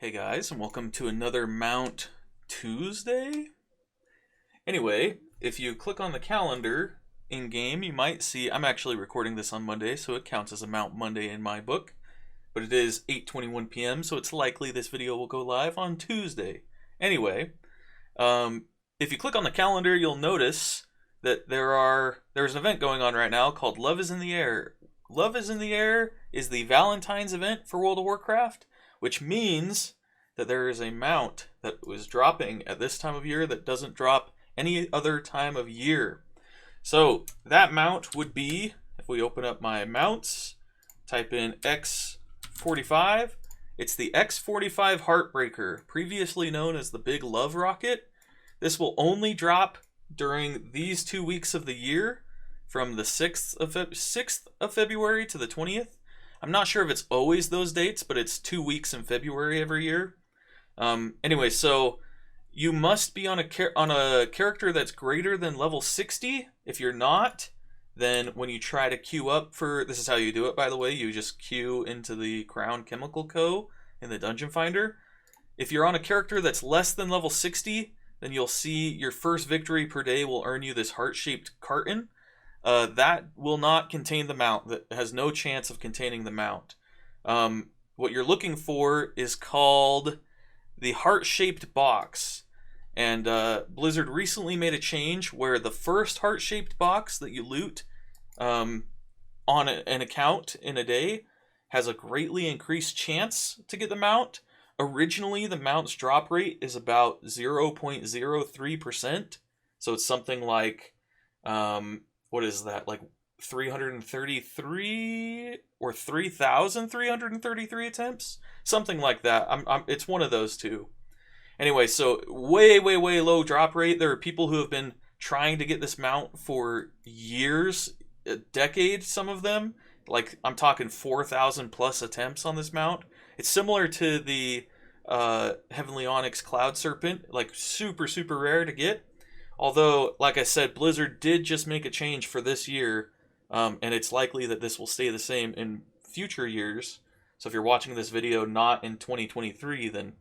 Hey guys, and welcome to another Mount Tuesday. Anyway, if you click on the calendar in game, you might see I'm actually recording this on Monday, so it counts as a Mount Monday in my book. But it is 8:21 p.m., so it's likely this video will go live on Tuesday. Anyway, if you click on the calendar, you'll notice that there's an event going on right now called Love is in the Air. Love is in the Air is the Valentine's event for World of Warcraft, which means that there is a mount that was dropping at this time of year that doesn't drop any other time of year. So that mount would be, if we open up my mounts, type in X-45, it's the X-45 Heartbreaker, previously known as the Big Love Rocket. This will only drop during these 2 weeks of the year, from the 6th of February to the 20th. I'm not sure if it's always those dates, but it's 2 weeks in February every year. Anyway, so you must be on a character that's greater than level 60. If you're not, then when you try to queue up for, this is how you do it, by the way, you just queue into the Crown Chemical Co. in the Dungeon Finder. If you're on a character that's less than level 60, then you'll see your first victory per day will earn you this heart-shaped carton. That will not contain the mount. That has no chance of containing the mount. What you're looking for is called the heart-shaped box. And Blizzard recently made a change where the first heart-shaped box that you loot on an account in a day has a greatly increased chance to get the mount. Originally, the mount's drop rate is about 0.03%. So it's something like, what is that, like 333 or 3,333 attempts? Something like that. It's one of those two. Anyway, so way low drop rate. There are people who have been trying to get this mount for years, a decade, some of them. Like, I'm talking 4,000 plus attempts on this mount. It's similar to the Heavenly Onyx Cloud Serpent, like super rare to get. Although, like I said, Blizzard did just make a change for this year, and it's likely that this will stay the same in future years. So if you're watching this video not in 2023, then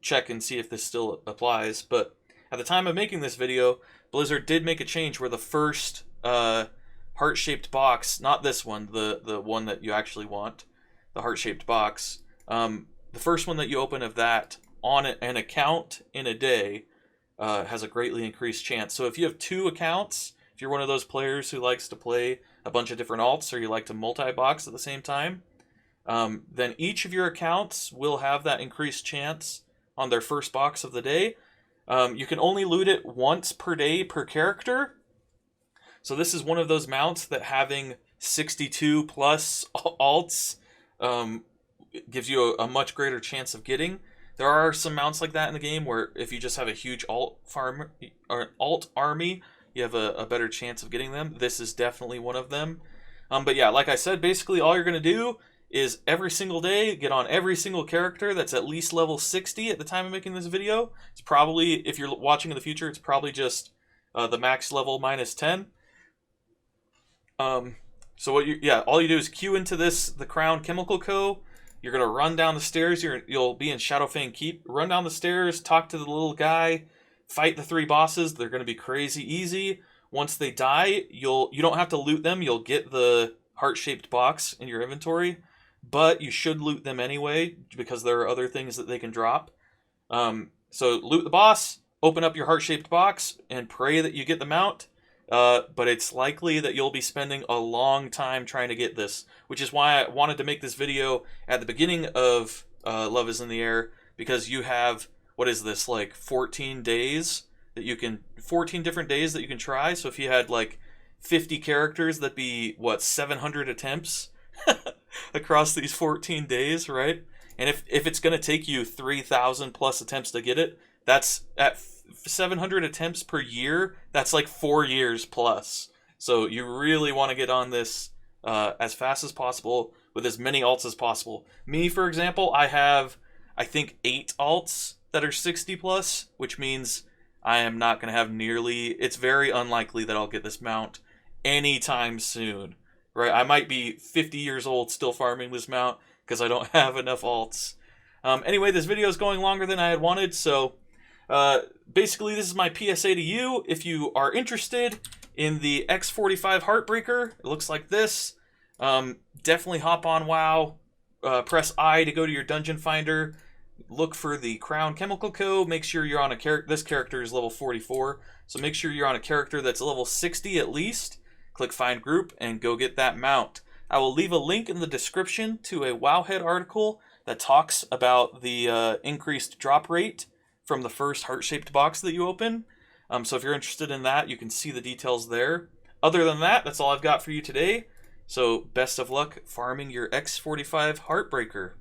check and see if this still applies. But at the time of making this video, Blizzard did make a change where the first heart-shaped box, not this one, the one that you actually want, the heart-shaped box, the first one that you open of that on an account in a day has a greatly increased chance. So if you have two accounts, if you're one of those players who likes to play a bunch of different alts, or you like to multi-box at the same time, then each of your accounts will have that increased chance on their first box of the day. You can only loot it once per day per character. So this is one of those mounts that having 62 plus alts gives you a much greater chance of getting. There are some mounts like that in the game where if you just have a huge alt army, you have a better chance of getting them. This is definitely one of them. But yeah, like I said, basically all you're going to do is every single day get on every single character that's at least level 60 at the time of making this video. It's probably, if you're watching in the future, it's probably just the max level minus 10. So all you do is queue into the Crown Chemical Co. You're going to run down the stairs. You'll be in Shadowfang Keep. Run down the stairs, talk to the little guy, fight the 3 bosses. They're going to be crazy easy. Once they die, you don't have to loot them. You'll get the heart-shaped box in your inventory, but you should loot them anyway because there are other things that they can drop. So loot the boss, open up your heart-shaped box, and pray that you get the mount. But it's likely that you'll be spending a long time trying to get this, which is why I wanted to make this video at the beginning of Love is in the Air, because you have, what is this, like 14 days that you can, 14 different days that you can try. So if you had like 50 characters, that'd be, what, 700 attempts across these 14 days, right? And if it's going to take you 3,000 plus attempts to get it, that's at 700 attempts per year, that's like 4 years plus. So you really want to get on this as fast as possible with as many alts as possible. Me, for example, I have, I think, 8 alts that are 60 plus, which means I am not going to have nearly, it's very unlikely that I'll get this mount anytime soon, right? I might be 50 years old still farming this mount because I don't have enough alts. Anyway, this video is going longer than I had wanted, so basically this is my PSA to you. If you are interested in the X-45 Heartbreaker, it looks like this. Definitely hop on WoW. Press I to go to your dungeon finder. Look for the Crown Chemical Co. Make sure you're on a character. This character is level 44, so make sure you're on a character that's level 60 at least. Click Find Group and go get that mount. I will leave a link in the description to a Wowhead article that talks about the increased drop rate from the first heart-shaped box that you open. So if you're interested in that, you can see the details there. Other than that, that's all I've got for you today. So best of luck farming your X-45 Heartbreaker.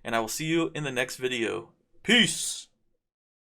And I will see you in the next video. Peace!